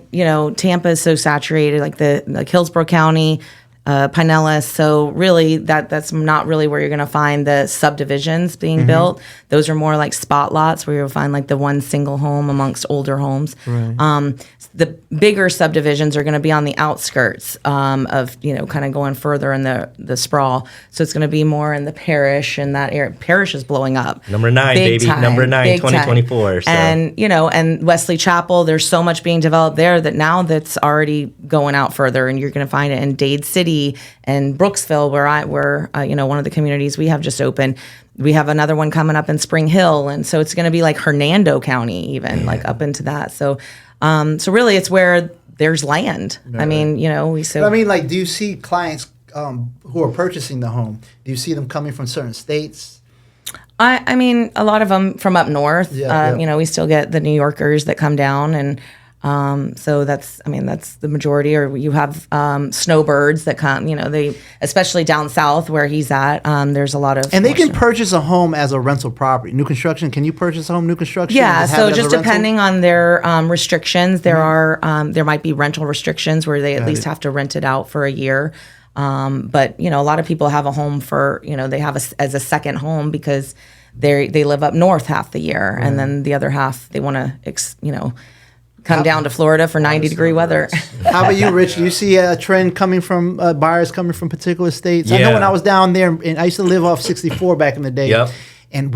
Speaker 4: Tampa is so saturated, like Hillsborough County, Pinellas. So really, that's not really where you're going to find the subdivisions being built. Those are more like spot lots where you'll find like the one single home amongst older homes. Right. The bigger subdivisions are going to be on the outskirts of, kind of going further in the sprawl. So it's going to be more in the parish, and that area. Parish is blowing up.
Speaker 2: Number 9,
Speaker 4: big
Speaker 2: baby.
Speaker 4: Time,
Speaker 2: Number 9, 2024.
Speaker 4: So. And Wesley Chapel, there's so much being developed there that now that's already going out further, and you're going to find it in Dade City and Brooksville, where one of the communities we have just opened. We have another one coming up in Spring Hill, and so it's going to be like Hernando County, even like up into that. So really, it's where there's land. Right. I mean,
Speaker 1: do you see clients who are purchasing the home? Do you see them coming from certain states?
Speaker 4: I mean, a lot of them from up north.
Speaker 1: Yeah.
Speaker 4: We still get the New Yorkers that come down, and so that's the majority. Or you have snowbirds that come. They especially down south where he's at. There's a lot of
Speaker 1: and they can purchase a home as a rental property. New construction. Can you purchase a home new construction?
Speaker 4: Yeah. So just depending on their restrictions, there might be rental restrictions where they at least have to rent it out for a year. But a lot of people have a home for they have as a second home because they live up north half the year, and then the other half they want to come down to Florida for 90-degree weather.
Speaker 1: How about you, Rich? Do you see a trend coming from buyers coming from particular states?
Speaker 2: Yeah.
Speaker 1: I know when I was down there, and I used to live off 64 back in the day.
Speaker 2: Yep.
Speaker 1: And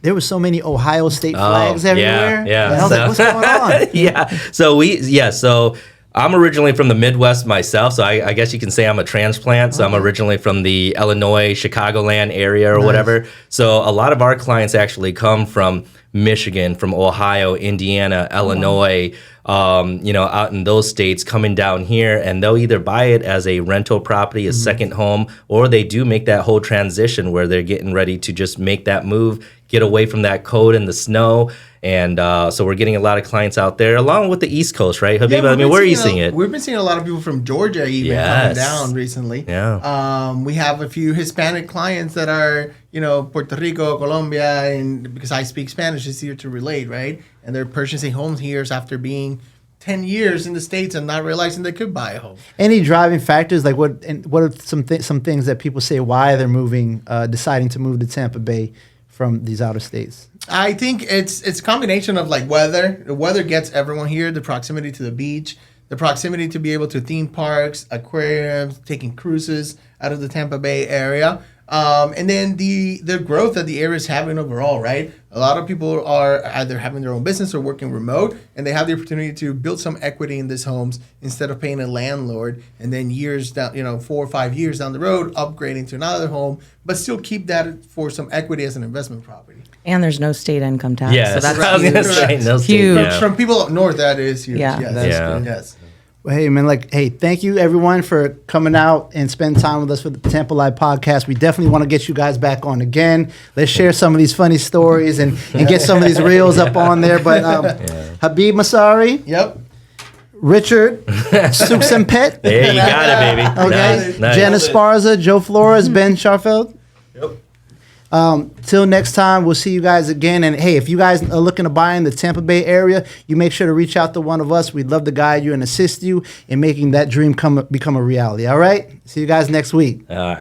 Speaker 1: there were so many Ohio State flags everywhere.
Speaker 2: Yeah.
Speaker 1: And I was like, what's going on?
Speaker 2: Yeah. So I'm originally from the Midwest myself, so I guess you can say I'm a transplant. So I'm originally from the Illinois, Chicagoland area or whatever. So a lot of our clients actually come from Michigan, from Ohio, Indiana, Illinois, out in those states, coming down here, and they'll either buy it as a rental property, a second home, or they do make that whole transition where they're getting ready to just make that move, get away from that cold and the snow. And so we're getting a lot of clients out there, along with the East Coast, right, Habib?
Speaker 3: Yeah,
Speaker 2: where are you seeing it?
Speaker 3: We've been seeing a lot of people from Georgia even coming down recently.
Speaker 2: Yeah.
Speaker 3: We have a few Hispanic clients that are, Puerto Rico, Colombia, and because I speak Spanish, it's easier to relate, right? And they're purchasing homes here after being 10 years in the States and not realizing they could buy a home.
Speaker 1: Any driving factors? Like what are some things that people say why they're deciding to move to Tampa Bay from these outer states?
Speaker 3: I think it's a combination of like weather. The weather gets everyone here. The proximity to the beach, the proximity to be able to theme parks, aquariums, taking cruises out of the Tampa Bay area. And then the growth that the area is having overall, right? A lot of people are either having their own business or working remote, and they have the opportunity to build some equity in these homes instead of paying a landlord, and then years down, 4 or 5 years down the road, upgrading to another home, but still keep that for some equity as an investment property.
Speaker 4: And there's no state income tax.
Speaker 2: Yeah,
Speaker 4: so that's
Speaker 2: I was gonna say, no state,
Speaker 4: huge.
Speaker 2: yeah.
Speaker 3: From people up north, that is huge.
Speaker 4: Yeah.
Speaker 3: Yes.
Speaker 2: Yeah.
Speaker 3: Yes.
Speaker 1: Well, hey, man, thank you, everyone, for coming out and spending time with us for the Tampa Live podcast. We definitely want to get you guys back on again. Let's share some of these funny stories and get some of these reels up on there. But Habib Massari.
Speaker 3: Yep.
Speaker 1: Richard Souksengphet.
Speaker 2: There you got it, baby.
Speaker 1: Okay.
Speaker 2: Nice.
Speaker 1: Jenn Esparza, Joe Flores, Ben Scharfeld.
Speaker 2: Yep.
Speaker 1: Till next time, we'll see you guys again. And hey, if you guys are looking to buy in the Tampa Bay area, you make sure to reach out to one of us. We'd love to guide you and assist you in making that dream become a reality. All right? See you guys next week.